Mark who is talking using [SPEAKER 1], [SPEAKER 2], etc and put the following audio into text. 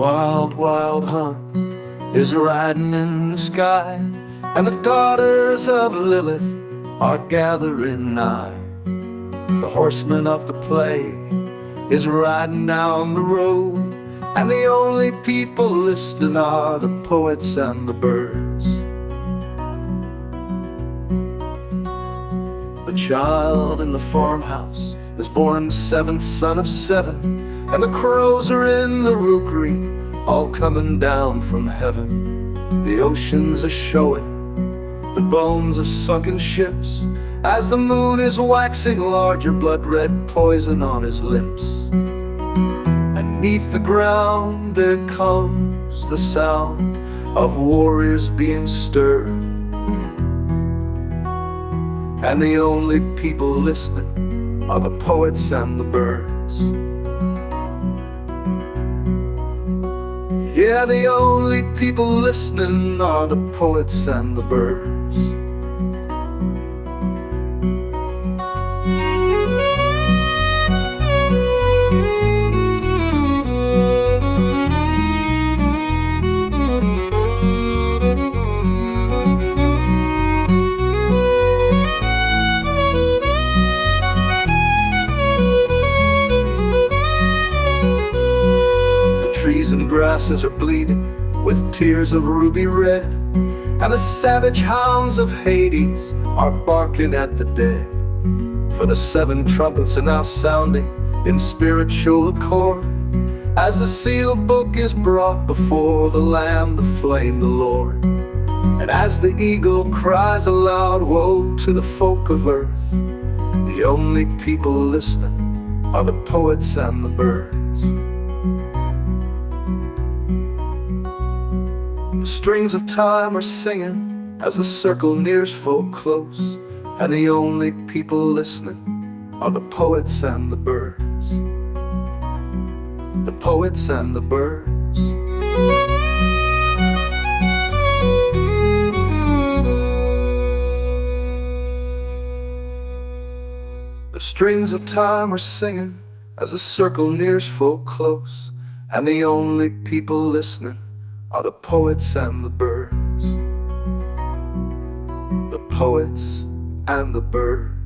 [SPEAKER 1] wild, wild hunt is riding in the sky, and the daughters of Lilith are gathering nigh. The horseman of the play is riding down the road, and the only people listening are the poets and the birds. The child in the farmhouse is born the seventh son of seven, and the crows are in the rookery, all coming down from heaven. The oceans are showing the bones of sunken ships, as the moon is waxing larger, blood red poison on his lips. And 'neath the ground there comes the sound of warriors being stirred, and the only people listening are the poets and the birds. Yeah, the only people listening are the poets and the birds. Trees and grasses are bleeding with tears of ruby red, and the savage hounds of Hades are barking at the dead. For the seven trumpets are now sounding in spiritual accord, as the sealed book is brought before the Lamb, the flame, the Lord. And as the eagle cries aloud, woe to the folk of earth, the only people listening are the poets and the birds. The strings of time are singing as the circle nears full close, and the only people listening are the poets and the birds. The poets and the birds. The strings of time are singing as the circle nears full close, and the only people listening are the poets and the birds. The poets and the birds.